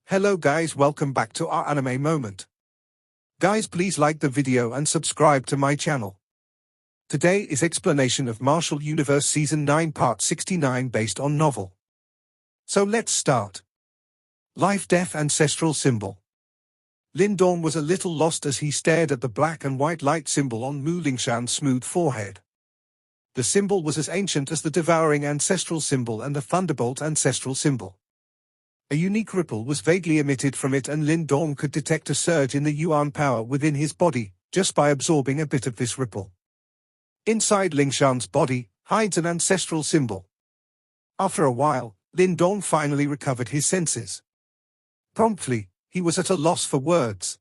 Hello guys, welcome back to our anime moment. Guys, please like the video and subscribe to my channel. Today is explanation of Martial Universe Season 9 Part 69 based on novel. So let's start. Life-Death Ancestral Symbol. Lin Dong was a little lost as he stared at the black and white light symbol on Mu Lingshan's smooth forehead. The symbol was as ancient as the devouring ancestral symbol and the thunderbolt ancestral symbol. A unique ripple was vaguely emitted from it, and Lin Dong could detect a surge in the Yuan power within his body, just by absorbing a bit of this ripple. Inside Lingshan's body hides an ancestral symbol. After a while, Lin Dong finally recovered his senses. Promptly, he was at a loss for words.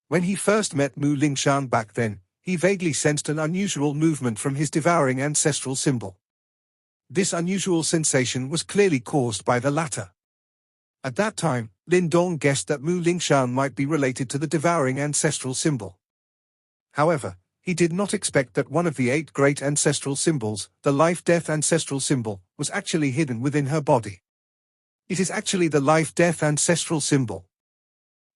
When he first met Mu Lingshan back then, he vaguely sensed an unusual movement from his devouring ancestral symbol. This unusual sensation was clearly caused by the latter. At that time, Lin Dong guessed that Mu Lingshan might be related to the devouring ancestral symbol. However, he did not expect that one of the 8 great ancestral symbols, the life-death ancestral symbol, was actually hidden within her body. It is actually the life-death ancestral symbol.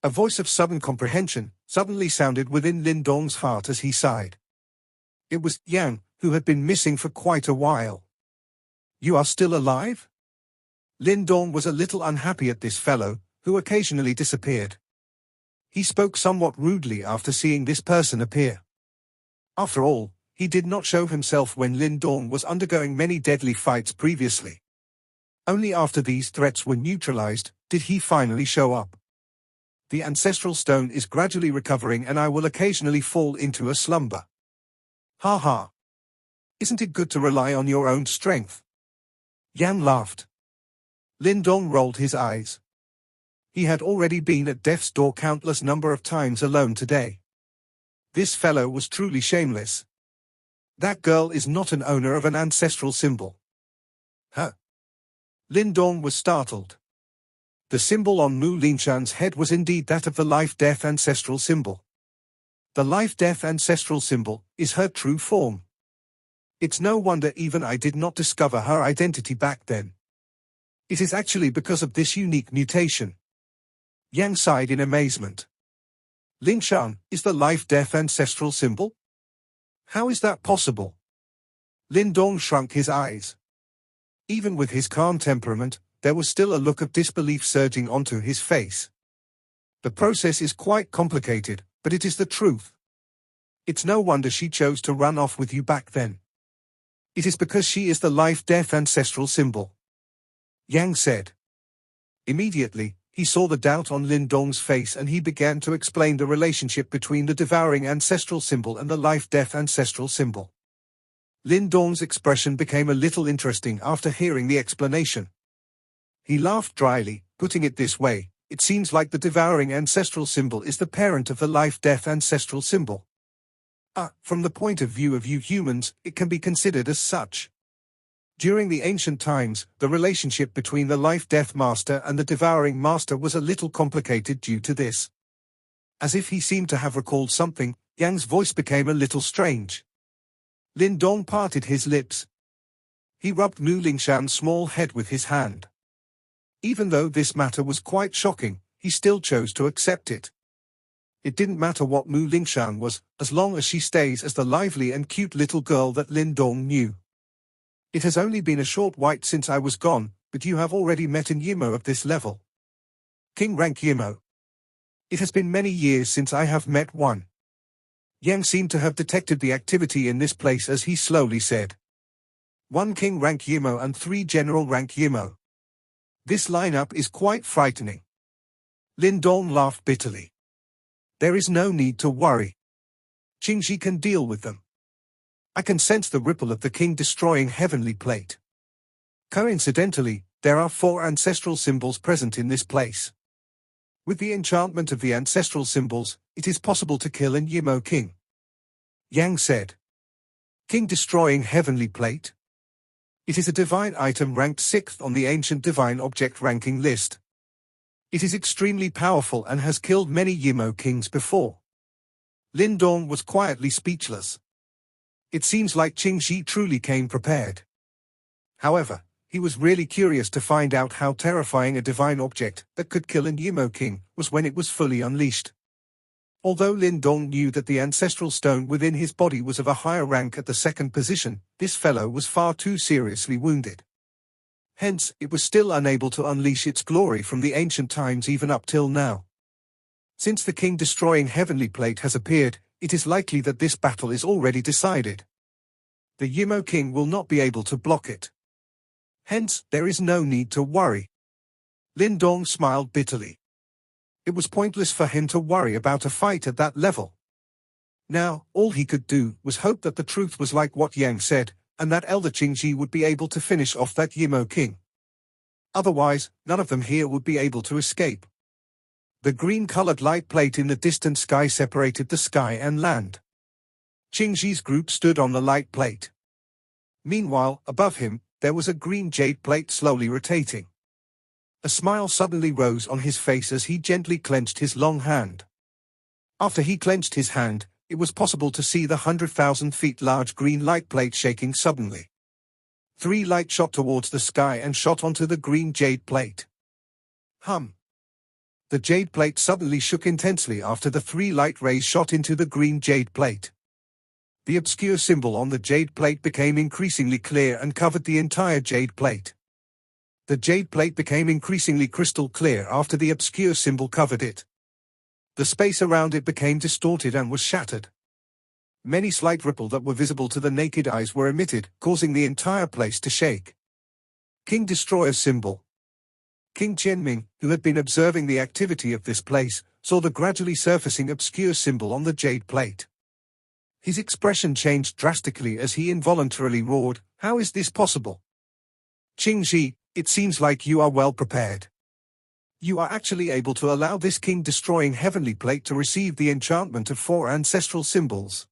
A voice of sudden comprehension suddenly sounded within Lin Dong's heart as he sighed. It was Yang, who had been missing for quite a while. "You are still alive?" Lin Dong was a little unhappy at this fellow, who occasionally disappeared. He spoke somewhat rudely after seeing this person appear. After all, he did not show himself when Lin Dong was undergoing many deadly fights previously. Only after these threats were neutralized did he finally show up. "The ancestral stone is gradually recovering and I will occasionally fall into a slumber." "Ha ha. Isn't it good to rely on your own strength?" Yan laughed. Lin Dong rolled his eyes. He had already been at death's door countless number of times alone today. This fellow was truly shameless. That girl is not an owner of an ancestral symbol. Huh? Lin Dong was startled. The symbol on Mu Lingshan's head was indeed that of the life-death ancestral symbol. The life-death ancestral symbol is her true form. It's no wonder even I did not discover her identity back then. It is actually because of this unique mutation. Yang sighed in amazement. Lingshan is the life-death ancestral symbol? How is that possible? Lin Dong shrunk his eyes. Even with his calm temperament, there was still a look of disbelief surging onto his face. The process is quite complicated, but it is the truth. It's no wonder she chose to run off with you back then. It is because she is the life-death ancestral symbol. Yang said. Immediately, he saw the doubt on Lin Dong's face and he began to explain the relationship between the devouring ancestral symbol and the life-death ancestral symbol. Lin Dong's expression became a little interesting after hearing the explanation. He laughed dryly, putting it this way: it seems like the devouring ancestral symbol is the parent of the life-death ancestral symbol. From the point of view of you humans, it can be considered as such. During the ancient times, the relationship between the life-death master and the devouring master was a little complicated due to this. As if he seemed to have recalled something, Yang's voice became a little strange. Lin Dong parted his lips. He rubbed Mu Lingshan's small head with his hand. Even though this matter was quite shocking, he still chose to accept it. It didn't matter what Mu Lingshan was, as long as she stays as the lively and cute little girl that Lin Dong knew. "It has only been a short while since I was gone, but you have already met an Yimmo of this level. King rank Yimmo. It has been many years since I have met one." Yang seemed to have detected the activity in this place as he slowly said. 1 king rank Yimmo and 3 general rank Yimmo. This lineup is quite frightening. Lin Dong laughed bitterly. "There is no need to worry. Qingji can deal with them. I can sense the ripple of the king destroying heavenly plate. Coincidentally, there are 4 ancestral symbols present in this place. With the enchantment of the ancestral symbols, it is possible to kill an Yimmo king." Yang said. "King destroying heavenly plate? It is a divine item ranked 6th on the ancient divine object ranking list. It is extremely powerful and has killed many Yimmo kings before." Lin Dong was quietly speechless. It seems like Qingji truly came prepared. However, He was really curious to find out how terrifying a divine object that could kill an Yimmo king was when it was fully unleashed. Although Lin Dong knew that the ancestral stone within his body was of a higher rank at the second position, this fellow was far too seriously wounded. Hence, it was still unable to unleash its glory from the ancient times even up till now. Since the king-destroying heavenly plate has appeared, it is likely that this battle is already decided. The Yimmo king will not be able to block it. Hence, there is no need to worry. Lin Dong smiled bitterly. It was pointless for him to worry about a fight at that level. Now, all he could do was hope that the truth was like what Yang said, and that Elder Qingji would be able to finish off that Yimmo king. Otherwise, none of them here would be able to escape. The green-colored light plate in the distant sky separated the sky and land. Qingji's group stood on the light plate. Meanwhile, above him, there was a green jade plate slowly rotating. A smile suddenly rose on his face as he gently clenched his long hand. After he clenched his hand, it was possible to see the 100,000 feet large green light plate shaking suddenly. 3 lights shot towards the sky and shot onto the green jade plate. Hum. The jade plate suddenly shook intensely after the 3 light rays shot into the green jade plate. The obscure symbol on the jade plate became increasingly clear and covered the entire jade plate. The jade plate became increasingly crystal clear after the obscure symbol covered it. The space around it became distorted and was shattered. Many slight ripples that were visible to the naked eyes were emitted, causing the entire place to shake. King Destroyer symbol. King Qianming, who had been observing the activity of this place, saw the gradually surfacing obscure symbol on the jade plate. His expression changed drastically as he involuntarily roared, "How is this possible? Qingji, it seems like you are well prepared. You are actually able to allow this king-destroying heavenly plate to receive the enchantment of 4 ancestral symbols."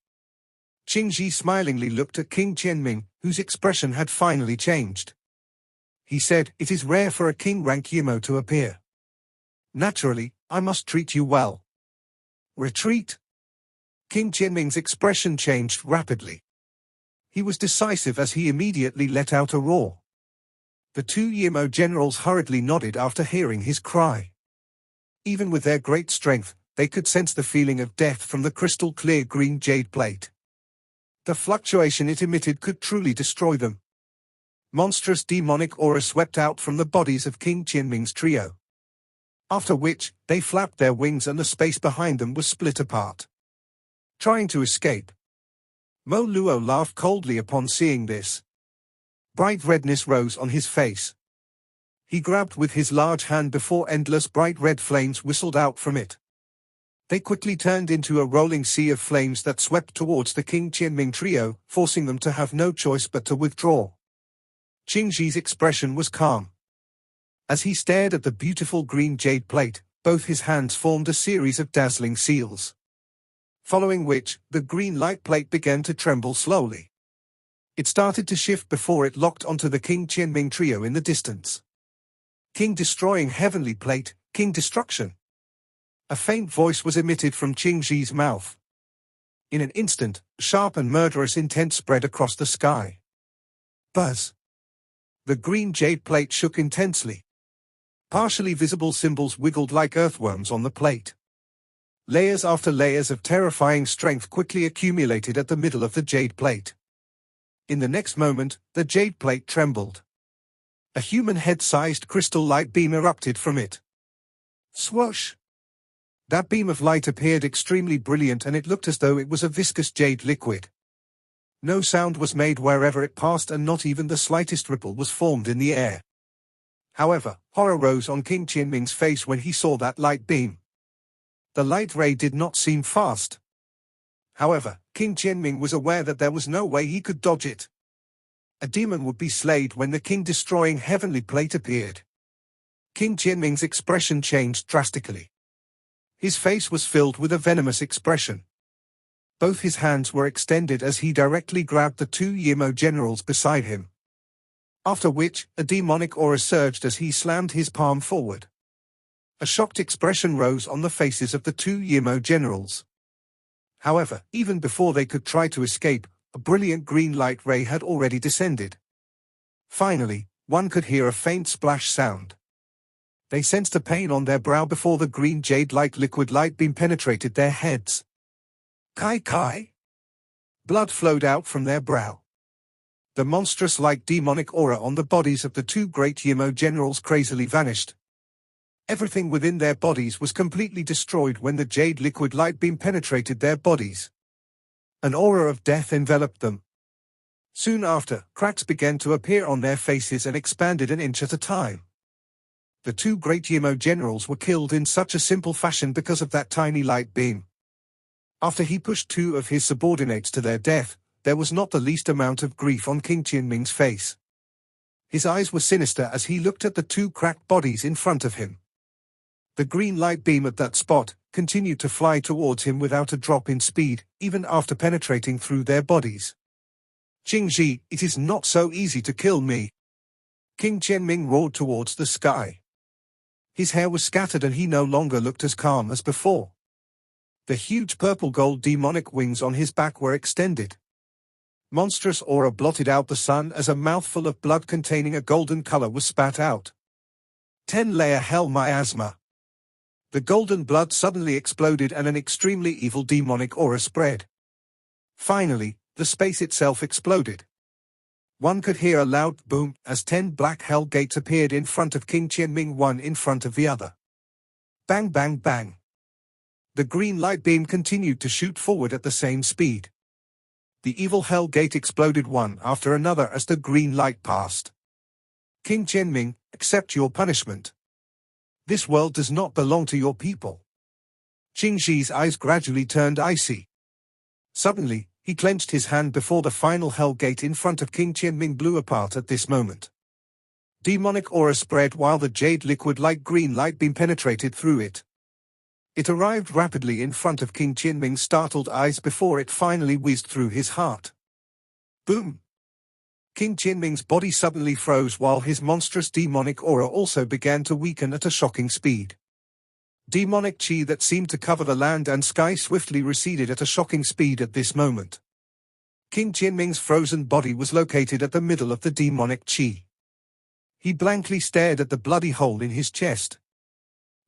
Qingji smilingly looked at King Qianming, whose expression had finally changed. He said, "It is rare for a king-rank Yimmo to appear. Naturally, I must treat you well." Retreat. King Qianming's expression changed rapidly. He was decisive as he immediately let out a roar. The 2 Yimmo generals hurriedly nodded after hearing his cry. Even with their great strength, they could sense the feeling of death from the crystal-clear green jade plate. The fluctuation it emitted could truly destroy them. Monstrous demonic aura swept out from the bodies of King Qianming's trio. After which, they flapped their wings and the space behind them was split apart. Trying to escape. Mo Luo laughed coldly upon seeing this. Bright redness rose on his face. He grabbed with his large hand before endless bright red flames whistled out from it. They quickly turned into a rolling sea of flames that swept towards the King Qianming trio, forcing them to have no choice but to withdraw. Qingji's expression was calm. As he stared at the beautiful green jade plate, both his hands formed a series of dazzling seals. Following which, the green light plate began to tremble slowly. It started to shift before it locked onto the King Qianming trio in the distance. King Destroying Heavenly Plate, King Destruction. A faint voice was emitted from Qingji's mouth. In an instant, sharp and murderous intent spread across the sky. Buzz. The green jade plate shook intensely. Partially visible symbols wiggled like earthworms on the plate. Layers after layers of terrifying strength quickly accumulated at the middle of the jade plate. In the next moment, the jade plate trembled. A human head-sized crystal light beam erupted from it. Swoosh! That beam of light appeared extremely brilliant and it looked as though it was a viscous jade liquid. No sound was made wherever it passed and not even the slightest ripple was formed in the air. However, horror rose on King Qianming's face when he saw that light beam. The light ray did not seem fast. However, King Qianming was aware that there was no way he could dodge it. A demon would be slayed when the king-destroying heavenly plate appeared. King Qianming's expression changed drastically. His face was filled with a venomous expression. Both his hands were extended as he directly grabbed the 2 Yimmo generals beside him. After which, a demonic aura surged as he slammed his palm forward. A shocked expression rose on the faces of the 2 Yimmo generals. However, even before they could try to escape, a brilliant green light ray had already descended. Finally, One could hear a faint splash sound. They sensed a pain on their brow before the green jade-like liquid light beam penetrated their heads. Kai Kai! Blood flowed out from their brow. The monstrous-like demonic aura on the bodies of the two great Yimmo generals crazily vanished. Everything within their bodies was completely destroyed when the jade liquid light beam penetrated their bodies. An aura of death enveloped them. Soon after, cracks began to appear on their faces and expanded an inch at a time. The two great Yimmo generals were killed in such a simple fashion because of that tiny light beam. After he pushed two of his subordinates to their death, there was not the least amount of grief on King Qianming's face. His eyes were sinister as he looked at the two cracked bodies in front of him. The green light beam at that spot continued to fly towards him without a drop in speed, even after penetrating through their bodies. Qingji, it is not so easy to kill me. King Qianming roared towards the sky. His hair was scattered and he no longer looked as calm as before. The huge purple-gold demonic wings on his back were extended. Monstrous aura blotted out the sun as a mouthful of blood containing a golden color was spat out. 10-layer hell miasma. The golden blood suddenly exploded and an extremely evil demonic aura spread. Finally, the space itself exploded. One could hear a loud boom as 10 black hell gates appeared in front of King Qianming, one in front of the other. Bang bang bang. The green light beam continued to shoot forward at the same speed. The evil hell gate exploded one after another as the green light passed. King Qianming, accept your punishment. This world does not belong to your people. Qingji's eyes gradually turned icy. Suddenly, he clenched his hand before the final hell gate in front of King Qianming blew apart at this moment. Demonic aura spread while the jade liquid like green light beam penetrated through it. It arrived rapidly in front of King Qianming's startled eyes before it finally whizzed through his heart. Boom! King Qianming's body suddenly froze while his monstrous demonic aura also began to weaken at a shocking speed. Demonic chi that seemed to cover the land and sky swiftly receded at a shocking speed at this moment. King Qianming's frozen body was located at the middle of the demonic chi. He blankly stared at the bloody hole in his chest.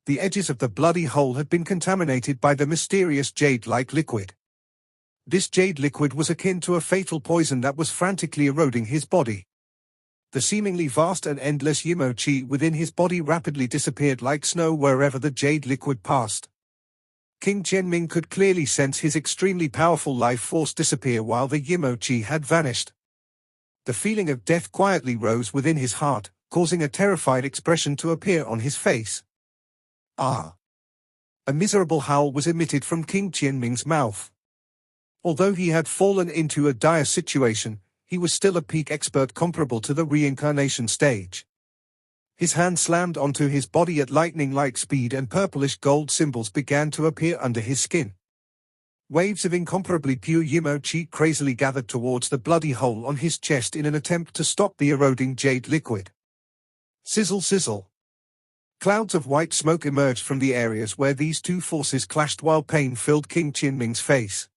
The edges of the bloody hole had been contaminated by the mysterious jade-like liquid. This jade liquid was akin to a fatal poison that was frantically eroding his body. The seemingly vast and endless Yimmo chi within his body rapidly disappeared like snow wherever the jade liquid passed. King Qianming could clearly sense his extremely powerful life force disappear while the Yimmo chi had vanished. The feeling of death quietly rose within his heart, causing a terrified expression to appear on his face. Ah! A miserable howl was emitted from King Qianming's mouth. Although he had fallen into a dire situation, he was still a peak expert comparable to the reincarnation stage. His hand slammed onto his body at lightning-like speed and purplish gold symbols began to appear under his skin. Waves of incomparably pure Yimmo chi crazily gathered towards the bloody hole on his chest in an attempt to stop the eroding jade liquid. Sizzle sizzle. Clouds of white smoke emerged from the areas where these two forces clashed while pain filled King Qianming's face.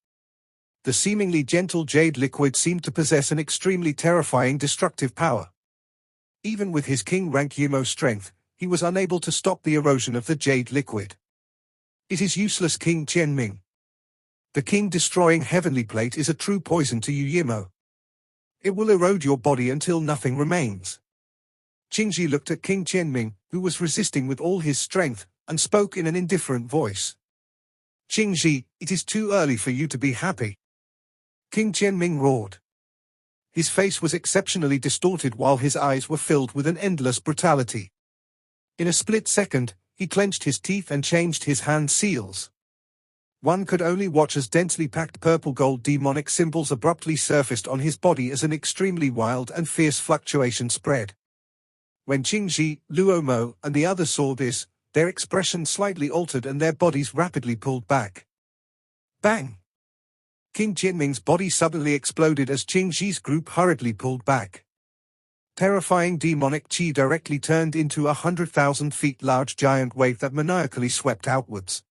The seemingly gentle jade liquid seemed to possess an extremely terrifying destructive power. Even with his king-rank Yimmo strength, he was unable to stop the erosion of the jade liquid. It is useless, King Qianming. The king-destroying heavenly plate is a true poison to you, Yimmo. It will erode your body until nothing remains. Qingji looked at King Qianming, who was resisting with all his strength, and spoke in an indifferent voice. Qingji, it is too early for you to be happy. King Qianming roared. His face was exceptionally distorted while his eyes were filled with an endless brutality. In a split second, he clenched his teeth and changed his hand seals. One could only watch as densely packed purple-gold demonic symbols abruptly surfaced on his body as an extremely wild and fierce fluctuation spread. When Qingji, Luomo, and the others saw this, their expressions slightly altered and their bodies rapidly pulled back. Bang! King Qianming's body suddenly exploded as Qingji's group hurriedly pulled back. Terrifying demonic chi directly turned into a 100,000 feet large giant wave that maniacally swept outwards.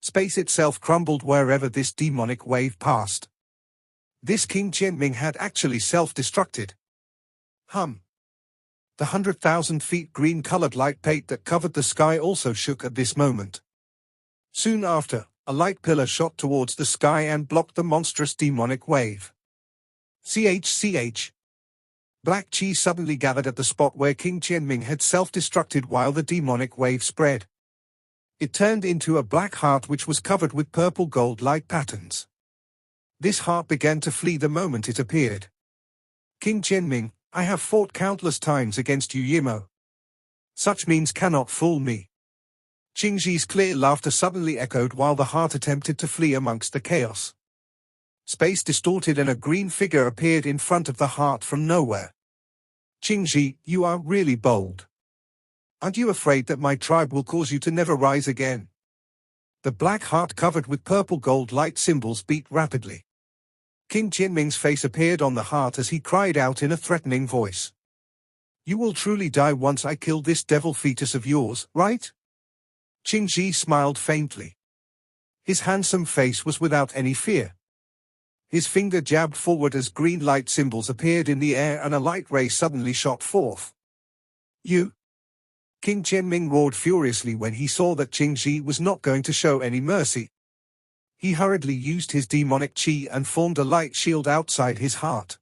Space itself crumbled wherever this demonic wave passed. This King Qianming had actually self-destructed. The 100,000 feet green-colored light plate that covered the sky also shook at this moment. Soon after, a light pillar shot towards the sky and blocked the monstrous demonic wave. CHCH. Black chi suddenly gathered at the spot where King Qianming had self-destructed while the demonic wave spread. It turned into a black heart which was covered with purple gold light patterns. This heart began to flee the moment it appeared. King Qianming, I have fought countless times against you, Yimmo. Such means cannot fool me. Qingji's clear laughter suddenly echoed while the heart attempted to flee amongst the chaos. Space distorted and a green figure appeared in front of the heart from nowhere. Qingji, you are really bold. Aren't you afraid that my tribe will cause you to never rise again? The black heart covered with purple gold light symbols beat rapidly. King Qianming's face appeared on the heart as he cried out in a threatening voice. You will truly die once I kill this devil fetus of yours, right? Qingji smiled faintly. His handsome face was without any fear. His finger jabbed forward as green light symbols appeared in the air and a light ray suddenly shot forth. You! King Qianming roared furiously when he saw that Qingji was not going to show any mercy. He hurriedly used his demonic qi and formed a light shield outside his heart.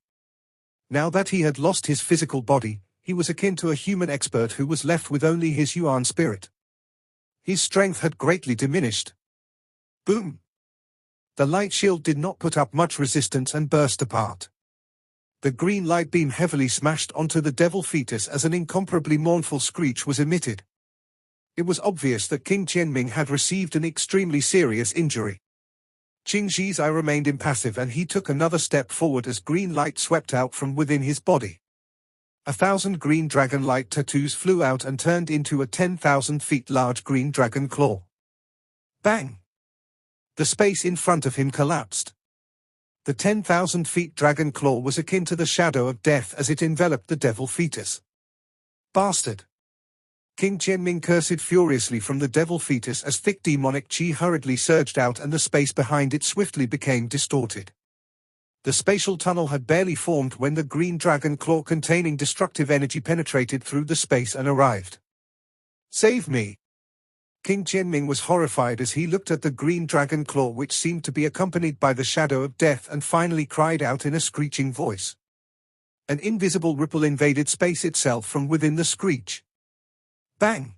Now that he had lost his physical body, he was akin to a human expert who was left with only his yuan spirit. His strength had greatly diminished. Boom! The light shield did not put up much resistance and burst apart. The green light beam heavily smashed onto the devil fetus as an incomparably mournful screech was emitted. It was obvious that King Qianming had received an extremely serious injury. Qingji's eye remained impassive and he took another step forward as green light swept out from within his body. 1,000 green dragon light tattoos flew out and turned into a 10,000 feet large green dragon claw. Bang! The space in front of him collapsed. The 10,000 feet dragon claw was akin to the shadow of death as it enveloped the devil fetus. Bastard! King Qianming cursed furiously from the devil fetus as thick demonic qi hurriedly surged out and the space behind it swiftly became distorted. The spatial tunnel had barely formed when the green dragon claw containing destructive energy penetrated through the space and arrived. Save me! King Qianming was horrified as he looked at the green dragon claw which seemed to be accompanied by the shadow of death and finally cried out in a screeching voice. An invisible ripple invaded space itself from within the screech. Bang!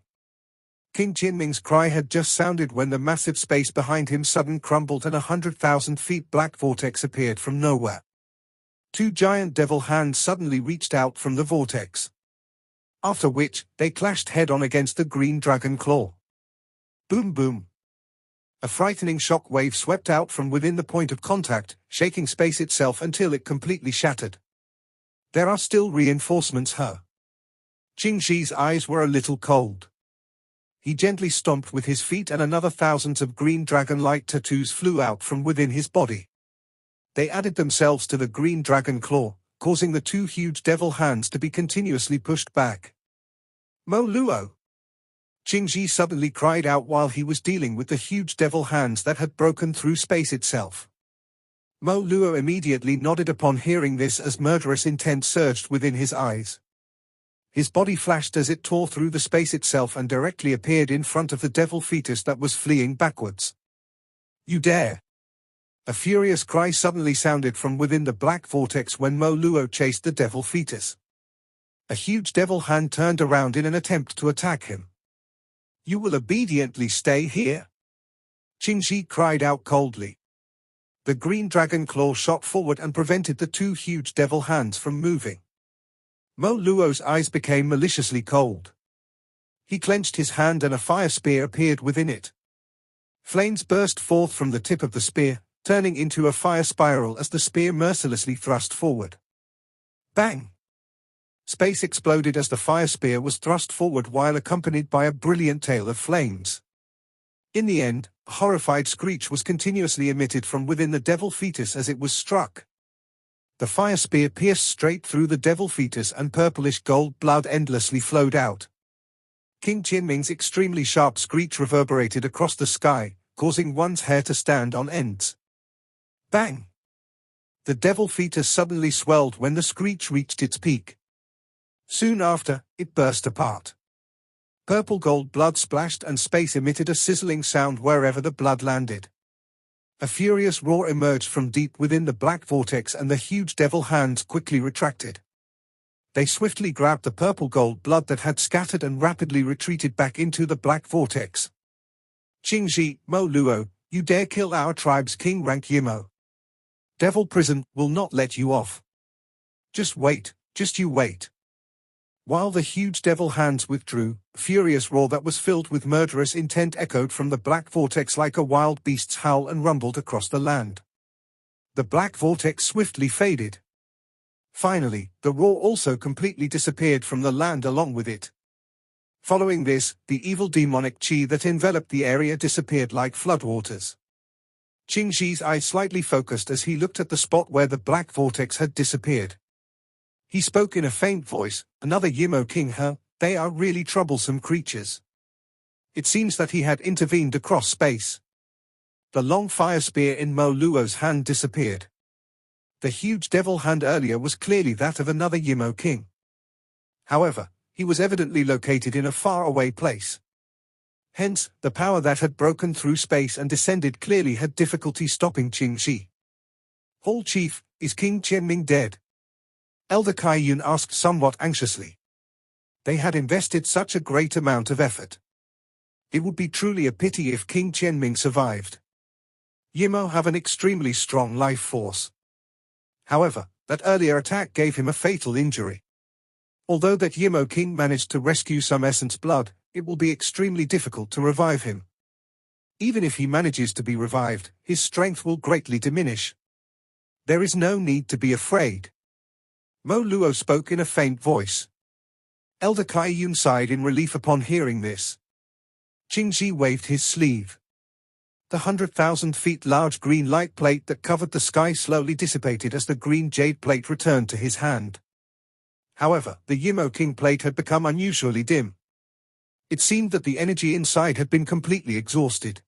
King Qianming's cry had just sounded when the massive space behind him suddenly crumbled and 100,000 feet black vortex appeared from nowhere. Two giant devil hands suddenly reached out from the vortex. After which, they clashed head-on against the green dragon claw. Boom boom. A frightening shock wave swept out from within the point of contact, shaking space itself until it completely shattered. There are still reinforcements here. Qingji's eyes were a little cold. He gently stomped with his feet and another thousands of green dragon light tattoos flew out from within his body. They added themselves to the green dragon claw, causing the two huge devil hands to be continuously pushed back. Mo Luo! Qingji suddenly cried out while he was dealing with the huge devil hands that had broken through space itself. Mo Luo immediately nodded upon hearing this as murderous intent surged within his eyes. His body flashed as it tore through the space itself and directly appeared in front of the devil fetus that was fleeing backwards. You dare! A furious cry suddenly sounded from within the black vortex when Mo Luo chased the devil fetus. A huge devil hand turned around in an attempt to attack him. You will obediently stay here? Qingji cried out coldly. The green dragon claw shot forward and prevented the two huge devil hands from moving. Mo Luo's eyes became maliciously cold. He clenched his hand and a fire spear appeared within it. Flames burst forth from the tip of the spear, turning into a fire spiral as the spear mercilessly thrust forward. Bang! Space exploded as the fire spear was thrust forward while accompanied by a brilliant tail of flames. In the end, a horrified screech was continuously emitted from within the devil fetus as it was struck. The fire spear pierced straight through the devil fetus and purplish gold blood endlessly flowed out. King Qianming's extremely sharp screech reverberated across the sky, causing one's hair to stand on ends. Bang! The devil fetus suddenly swelled when the screech reached its peak. Soon after, it burst apart. Purple gold blood splashed and space emitted a sizzling sound wherever the blood landed. A furious roar emerged from deep within the black vortex and the huge devil hands quickly retracted. They swiftly grabbed the purple gold blood that had scattered and rapidly retreated back into the black vortex. Qingji, Mo Luo, you dare kill our tribe's king rank Yimmo. Devil prison will not let you off. Just wait, just you wait. While the huge devil hands withdrew, a furious roar that was filled with murderous intent echoed from the black vortex like a wild beast's howl and rumbled across the land. The black vortex swiftly faded. Finally, the roar also completely disappeared from the land along with it. Following this, the evil demonic chi that enveloped the area disappeared like floodwaters. Qingji's eyes slightly focused as he looked at the spot where the black vortex had disappeared. He spoke in a faint voice, "Another Yimmo king, huh? They are really troublesome creatures." It seems that he had intervened across space. The long fire spear in Mo Luo's hand disappeared. The huge devil hand earlier was clearly that of another Yimmo king. However, he was evidently located in a far-away place. Hence, the power that had broken through space and descended clearly had difficulty stopping Qingji. "Hall Chief, is King Qianming dead?" Elder Kai Yun asked somewhat anxiously. They had invested such a great amount of effort. It would be truly a pity if King Qianming survived. Yimmo have an extremely strong life force. However, that earlier attack gave him a fatal injury. Although that Yimmo king managed to rescue some essence blood, it will be extremely difficult to revive him. Even if he manages to be revived, his strength will greatly diminish. There is no need to be afraid. Mo Luo spoke in a faint voice. Elder Kai Yun sighed in relief upon hearing this. Qingji waved his sleeve. The 100,000 feet large green light plate that covered the sky slowly dissipated as the green jade plate returned to his hand. However, the Yimmo king plate had become unusually dim. It seemed that the energy inside had been completely exhausted.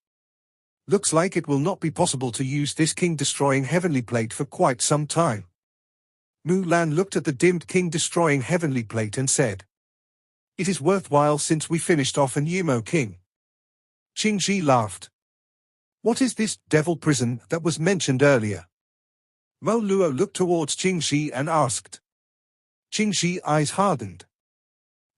Looks like it will not be possible to use this king-destroying heavenly plate for quite some time. Mu Lan looked at the dimmed king-destroying heavenly plate and said, "It is worthwhile since we finished off an Yimmo king." Qingji laughed. "What is this devil prison that was mentioned earlier?" Mo Luo looked towards Qingji and asked. Qingji's eyes hardened.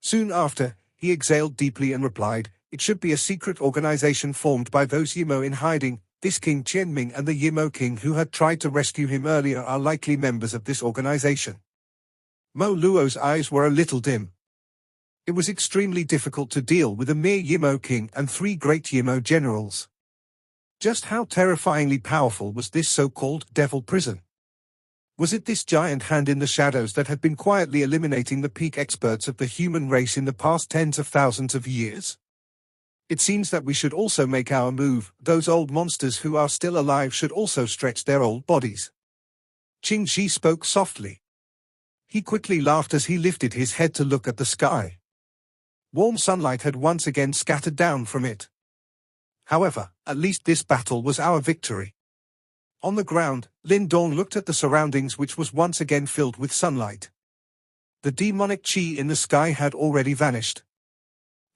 Soon after, he exhaled deeply and replied, "It should be a secret organization formed by those Yimmo in hiding. This King Qianming and the Yimmo king who had tried to rescue him earlier are likely members of this organization." Mo Luo's eyes were a little dim. It was extremely difficult to deal with a mere Yimmo king and 3 great Yimmo generals. Just how terrifyingly powerful was this so-called devil prison? Was it this giant hand in the shadows that had been quietly eliminating the peak experts of the human race in the past tens of thousands of years? It seems that we should also make our move. Those old monsters who are still alive should also stretch their old bodies. Qingji spoke softly. He quickly laughed as he lifted his head to look at the sky. Warm sunlight had once again scattered down from it. However, at least this battle was our victory. On the ground, Lin Dong looked at the surroundings, which was once again filled with sunlight. The demonic chi in the sky had already vanished.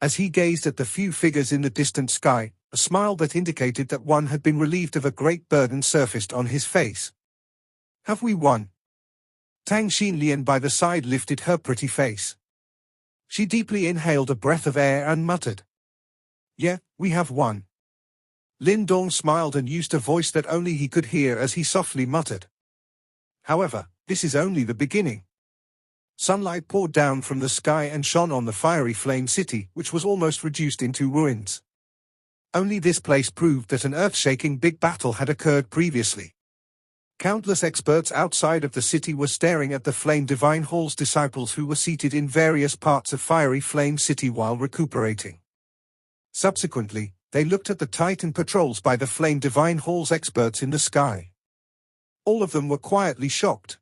As he gazed at the few figures in the distant sky, a smile that indicated that one had been relieved of a great burden surfaced on his face. "Have we won?" Tang Xinlian by the side lifted her pretty face. She deeply inhaled a breath of air and muttered, "Yeah, we have won." Lin Dong smiled and used a voice that only he could hear as he softly muttered, "However, this is only the beginning." Sunlight poured down from the sky and shone on the fiery flame city, which was almost reduced into ruins. Only this place proved that an earth-shaking big battle had occurred previously. Countless experts outside of the city were staring at the Flame Divine Hall's disciples who were seated in various parts of Fiery Flame City while recuperating. Subsequently, they looked at the Titan patrols by the Flame Divine Hall's experts in the sky. All of them were quietly shocked.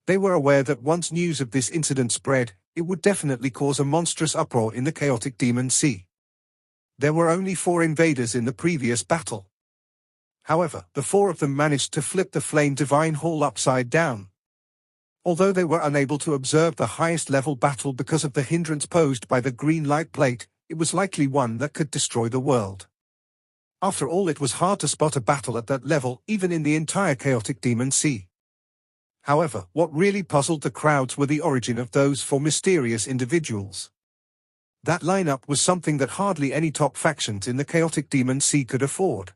They were aware that once news of this incident spread, it would definitely cause a monstrous uproar in the chaotic Demon Sea. There were only 4 invaders in the previous battle. However, the 4 of them managed to flip the Flame Divine Hall upside down. Although they were unable to observe the highest level battle because of the hindrance posed by the green light plate, it was likely one that could destroy the world. After all, it was hard to spot a battle at that level, even in the entire chaotic Demon Sea. However, what really puzzled the crowds were the origin of those four mysterious individuals. That lineup was something that hardly any top factions in the chaotic Demon Sea could afford.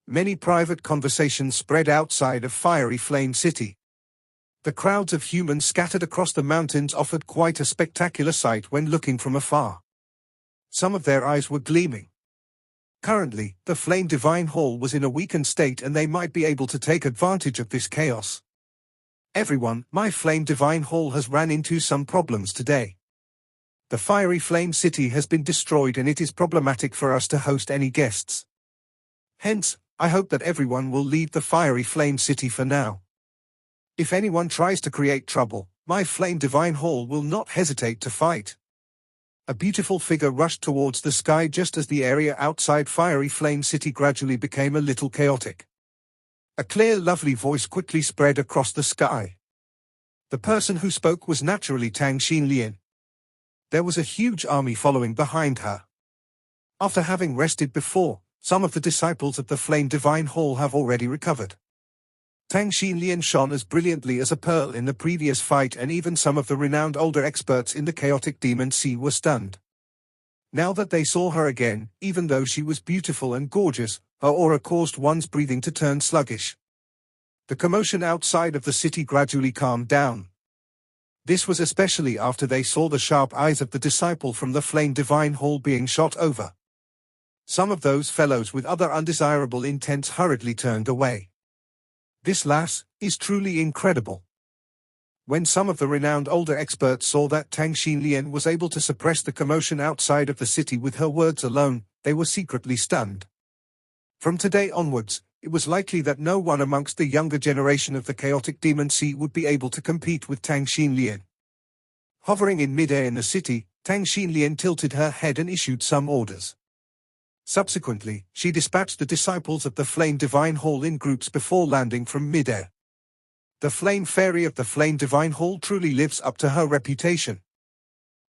Many private conversations spread outside of Fiery Flame City. The crowds of humans scattered across the mountains offered quite a spectacular sight when looking from afar. Some of their eyes were gleaming. Currently, the Flame Divine Hall was in a weakened state and they might be able to take advantage of this chaos. Everyone, my Flame Divine Hall has ran into some problems today. The Fiery Flame City has been destroyed and it is problematic for us to host any guests. Hence, I hope that everyone will leave the Fiery Flame City for now. If anyone tries to create trouble, my Flame Divine Hall will not hesitate to fight. A beautiful figure rushed towards the sky just as the area outside Fiery Flame City gradually became a little chaotic. A clear, lovely voice quickly spread across the sky. The person who spoke was naturally Tang Xinlian. There was a huge army following behind her. After having rested before, some of the disciples of the Flame Divine Hall have already recovered. Tang Xinlian shone as brilliantly as a pearl in the previous fight and even some of the renowned older experts in the chaotic Demon Sea were stunned. Now that they saw her again, even though she was beautiful and gorgeous, her aura caused one's breathing to turn sluggish. The commotion outside of the city gradually calmed down. This was especially after they saw the sharp eyes of the disciple from the Flame Divine Hall being shot over. Some of those fellows with other undesirable intents hurriedly turned away. This lass is truly incredible. When some of the renowned older experts saw that Tang Xinlian was able to suppress the commotion outside of the city with her words alone, they were secretly stunned. From today onwards, it was likely that no one amongst the younger generation of the chaotic Demon Sea would be able to compete with Tang Xinlian. Hovering in midair in the city, Tang Xinlian tilted her head and issued some orders. Subsequently, she dispatched the disciples of the Flame Divine Hall in groups before landing from midair. The Flame Fairy of the Flame Divine Hall truly lives up to her reputation.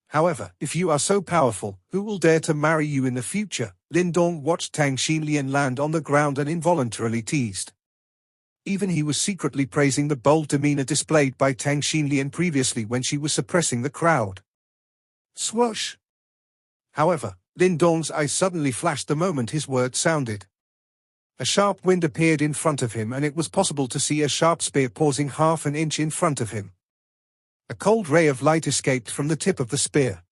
However, if you are so powerful, who will dare to marry you in the future? Lindong watched Tang Xinlian land on the ground and involuntarily teased. Even he was secretly praising the bold demeanor displayed by Tang Xinlian previously when she was suppressing the crowd. Swoosh! However, Lindong's eyes suddenly flashed the moment his words sounded. A sharp wind appeared in front of him and it was possible to see a sharp spear pausing half an inch in front of him. A cold ray of light escaped from the tip of the spear.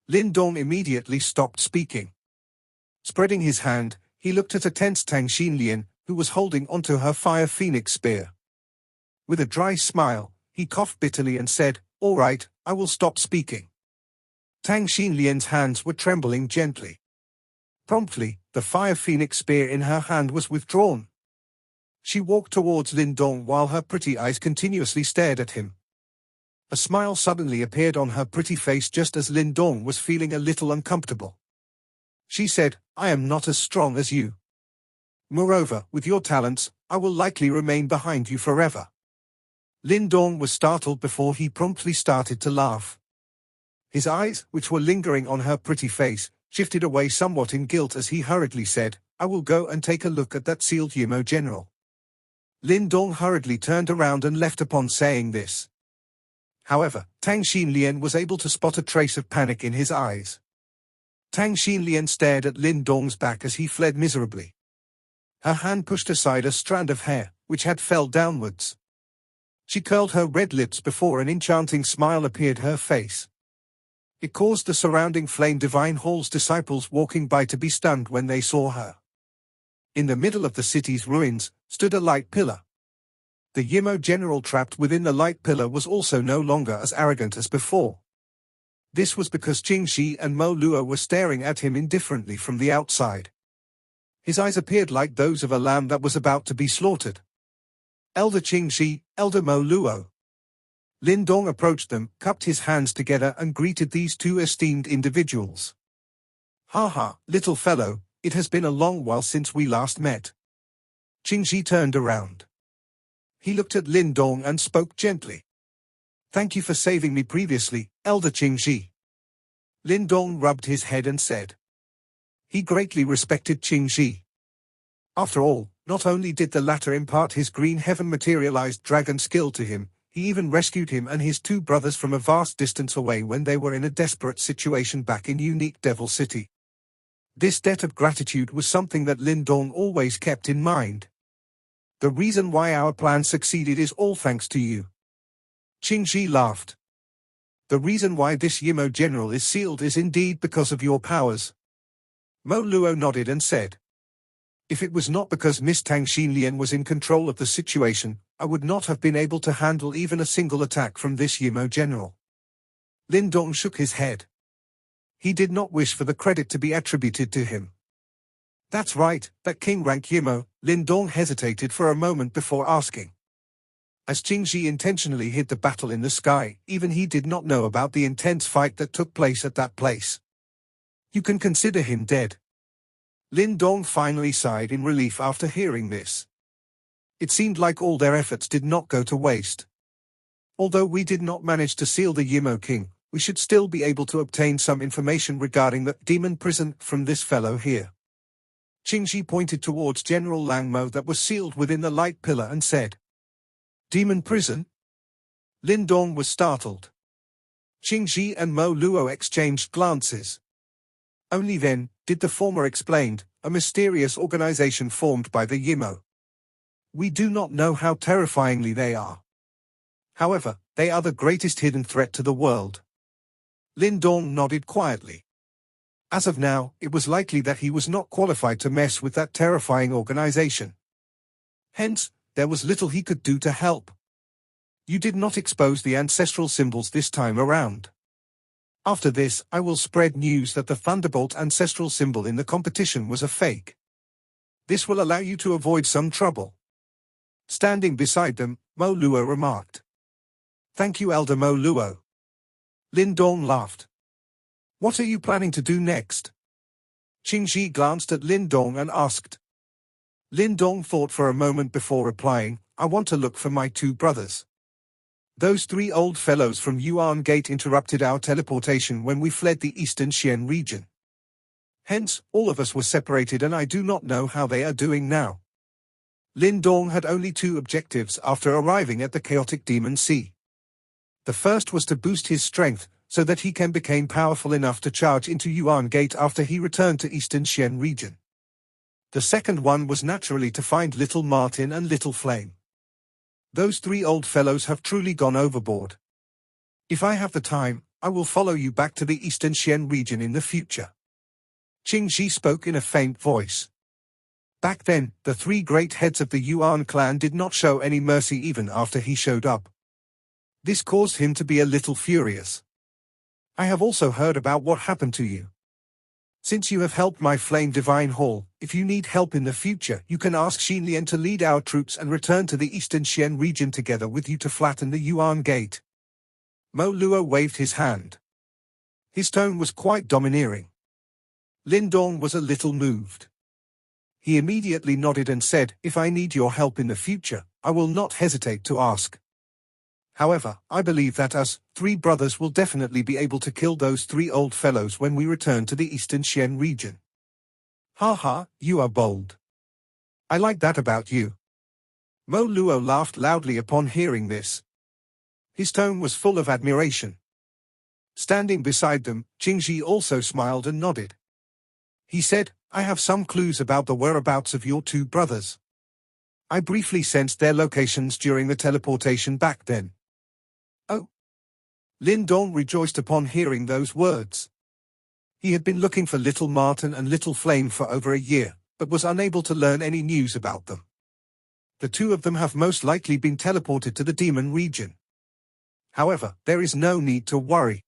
Lindong immediately stopped speaking. Spreading his hand, he looked at a tense Tang Xinlian, who was holding onto her fire phoenix spear. With a dry smile, he coughed bitterly and said, "All right, I will stop speaking." Tang Xinlian's hands were trembling gently. Promptly, the fire phoenix spear in her hand was withdrawn. She walked towards Lindong while her pretty eyes continuously stared at him. A smile suddenly appeared on her pretty face just as Lindong was feeling a little uncomfortable. She said, "I am not as strong as you. Moreover, with your talents, I will likely remain behind you forever." Lindong was startled before he promptly started to laugh. His eyes, which were lingering on her pretty face, shifted away somewhat in guilt as he hurriedly said, "I will go and take a look at that sealed Yimmo general." Lindong hurriedly turned around and left upon saying this. However, Tang Xinlian was able to spot a trace of panic in his eyes. Tang Xinlian stared at Lindong's back as he fled miserably. Her hand pushed aside a strand of hair, which had fell downwards. She curled her red lips before an enchanting smile appeared her face. It caused the surrounding Flame Divine Hall's disciples walking by to be stunned when they saw her. In the middle of the city's ruins, stood a light pillar. The Yimmo general trapped within the light pillar was also no longer as arrogant as before. This was because Qingxi and Mo Luo were staring at him indifferently from the outside. His eyes appeared like those of a lamb that was about to be slaughtered. "Elder Qingxi, Elder Mo Luo." Lindong approached them, cupped his hands together and greeted these two esteemed individuals. "Ha ha, little fellow, it has been a long while since we last met." Qingxi turned around. He looked at Lindong and spoke gently. Thank you for saving me previously, Elder Qingji. Lindong rubbed his head and said. He greatly respected Qingji. After all, not only did the latter impart his green heaven materialized dragon skill to him, he even rescued him and his two brothers from a vast distance away when they were in a desperate situation back in Unique Devil City. This debt of gratitude was something that Lindong always kept in mind. The reason why our plan succeeded is all thanks to you. Qingji laughed. The reason why this Yimmo general is sealed is indeed because of your powers. Mo Luo nodded and said. If it was not because Miss Tang Xinlian was in control of the situation, I would not have been able to handle even a single attack from this Yimmo general. Lindong shook his head. He did not wish for the credit to be attributed to him. That's right, that king-rank Yimmo. Lindong hesitated for a moment before asking. As Qingji intentionally hid the battle in the sky, even he did not know about the intense fight that took place at that place. You can consider him dead. Lindong finally sighed in relief after hearing this. It seemed like all their efforts did not go to waste. Although we did not manage to seal the Yimmo king, we should still be able to obtain some information regarding the demon prison from this fellow here. Qingji pointed towards General Langmo that was sealed within the light pillar and said. Demon prison? Lindong was startled. Qingji and Mo Luo exchanged glances. Only then did the former explain, a mysterious organization formed by the Yimmo. We do not know how terrifyingly they are. However, they are the greatest hidden threat to the world. Lindong nodded quietly. As of now, it was likely that he was not qualified to mess with that terrifying organization. Hence, there was little he could do to help. You did not expose the ancestral symbols this time around. After this, I will spread news that the Thunderbolt ancestral symbol in the competition was a fake. This will allow you to avoid some trouble. Standing beside them, Mo Luo remarked. Thank you, Elder Mo Luo. Lindong laughed. What are you planning to do next? Qingji glanced at Lindong and asked. Lindong thought for a moment before replying, I want to look for my two brothers. Those three old fellows from Yuan Gate interrupted our teleportation when we fled the Eastern Xian region. Hence, all of us were separated and I do not know how they are doing now. Lindong had only two objectives after arriving at the Chaotic Demon Sea. The first was to boost his strength, so that he can become powerful enough to charge into Yuan Gate after he returned to Eastern Xian region. The second one was naturally to find Little Martin and Little Flame. Those three old fellows have truly gone overboard. If I have the time, I will follow you back to the Eastern Xian region in the future. Qingji spoke in a faint voice. Back then, the three great heads of the Yuan clan did not show any mercy even after he showed up. This caused him to be a little furious. I have also heard about what happened to you. Since you have helped my Flame Divine Hall, if you need help in the future, you can ask Xinlian to lead our troops and return to the Eastern Xian region together with you to flatten the Yuan Gate. Mo Luo waved his hand. His tone was quite domineering. Lindong was a little moved. He immediately nodded and said, if I need your help in the future, I will not hesitate to ask. However, I believe that us, three brothers will definitely be able to kill those three old fellows when we return to the Eastern Xian region. Ha ha, you are bold. I like that about you. Mo Luo laughed loudly upon hearing this. His tone was full of admiration. Standing beside them, Qingji also smiled and nodded. He said, I have some clues about the whereabouts of your two brothers. I briefly sensed their locations during the teleportation back then. Oh. Lindong rejoiced upon hearing those words. He had been looking for Little Martin and Little Flame for over a year, but was unable to learn any news about them. The two of them have most likely been teleported to the demon region. However, there is no need to worry.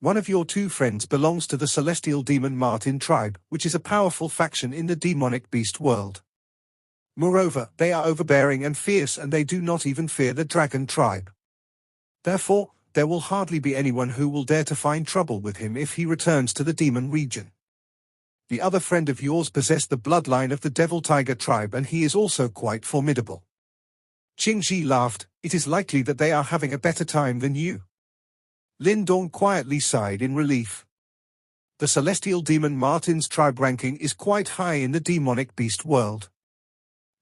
One of your two friends belongs to the Celestial Demon Martin tribe, which is a powerful faction in the demonic beast world. Moreover, they are overbearing and fierce and they do not even fear the dragon tribe. Therefore, there will hardly be anyone who will dare to find trouble with him if he returns to the demon region. The other friend of yours possessed the bloodline of the Devil Tiger tribe and he is also quite formidable. Qingji laughed. It is likely that they are having a better time than you. Lin Dong quietly sighed in relief. The celestial demon Martin's tribe ranking is quite high in the demonic beast world.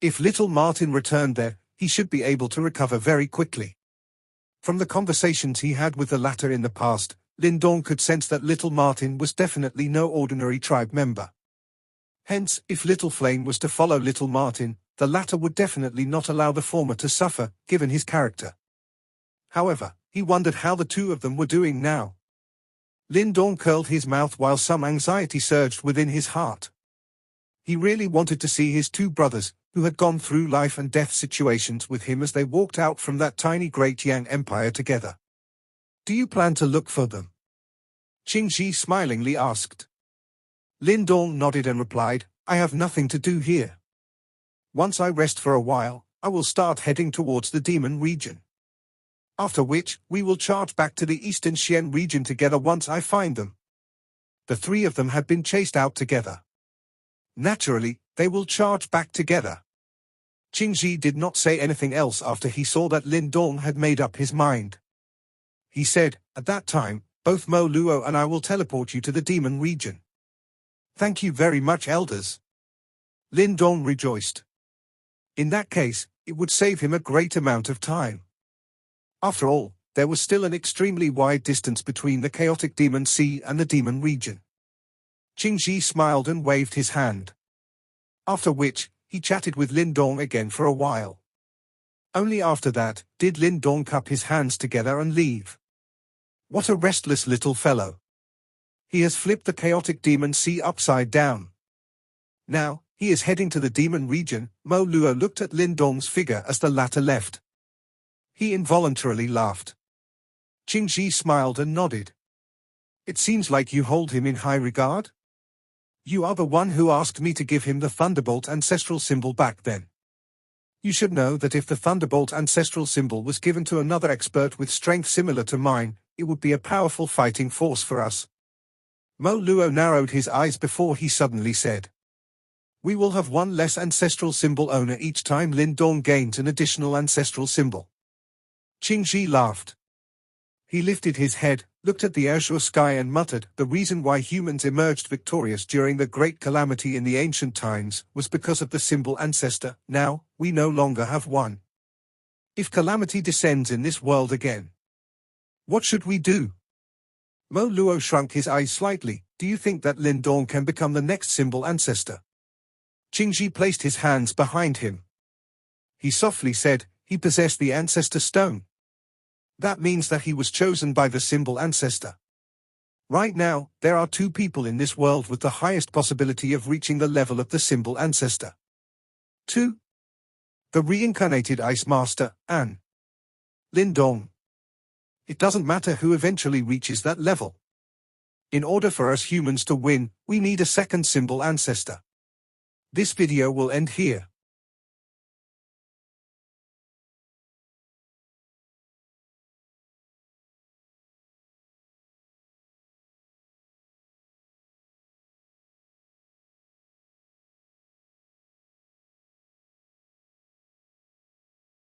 If little Martin returned there, he should be able to recover very quickly. From the conversations he had with the latter in the past, Lin Dong could sense that little Martin was definitely no ordinary tribe member. Hence, if Little Flame was to follow little Martin, the latter would definitely not allow the former to suffer, given his character. However, he wondered how the two of them were doing now. Lin Dong curled his mouth while some anxiety surged within his heart. He really wanted to see his two brothers, who had gone through life and death situations with him as they walked out from that tiny Great Yang Empire together. Do you plan to look for them? Qingji smilingly asked. Lin Dong nodded and replied, I have nothing to do here. Once I rest for a while, I will start heading towards the demon region. After which, we will charge back to the Eastern Xian region together once I find them. The three of them had been chased out together. Naturally, they will charge back together. Qingji did not say anything else after he saw that Lin Dong had made up his mind. He said, at that time, both Mo Luo and I will teleport you to the demon region. Thank you very much, elders. Lin Dong rejoiced. In that case, it would save him a great amount of time. After all, there was still an extremely wide distance between the chaotic demon sea and the demon region. Qingji smiled and waved his hand. After which, he chatted with Lin Dong again for a while. Only after that, did Lin Dong cup his hands together and leave. What a restless little fellow. He has flipped the chaotic demon sea upside down. Now, he is heading to the demon region. Mo Luo looked at Lin Dong's figure as the latter left. He involuntarily laughed. Qingji smiled and nodded. It seems like you hold him in high regard? You are the one who asked me to give him the Thunderbolt ancestral symbol back then. You should know that if the Thunderbolt ancestral symbol was given to another expert with strength similar to mine, it would be a powerful fighting force for us. Mo Luo narrowed his eyes before he suddenly said. We will have one less ancestral symbol owner each time Lin Dong gains an additional ancestral symbol. Qingji laughed. He lifted his head, looked at the azure sky and muttered, the reason why humans emerged victorious during the great calamity in the ancient times was because of the symbol ancestor. Now, we no longer have one. If calamity descends in this world again, what should we do? Mo Luo shrunk his eyes slightly. Do you think that Lin Dong can become the next symbol ancestor? Qingji placed his hands behind him. He softly said, he possessed the ancestor stone. That means that he was chosen by the symbol ancestor. Right now, there are two people in this world with the highest possibility of reaching the level of the symbol ancestor. 2. The reincarnated Ice Master, and Lin Dong. It doesn't matter who eventually reaches that level. In order for us humans to win, we need a second symbol ancestor. This video will end here.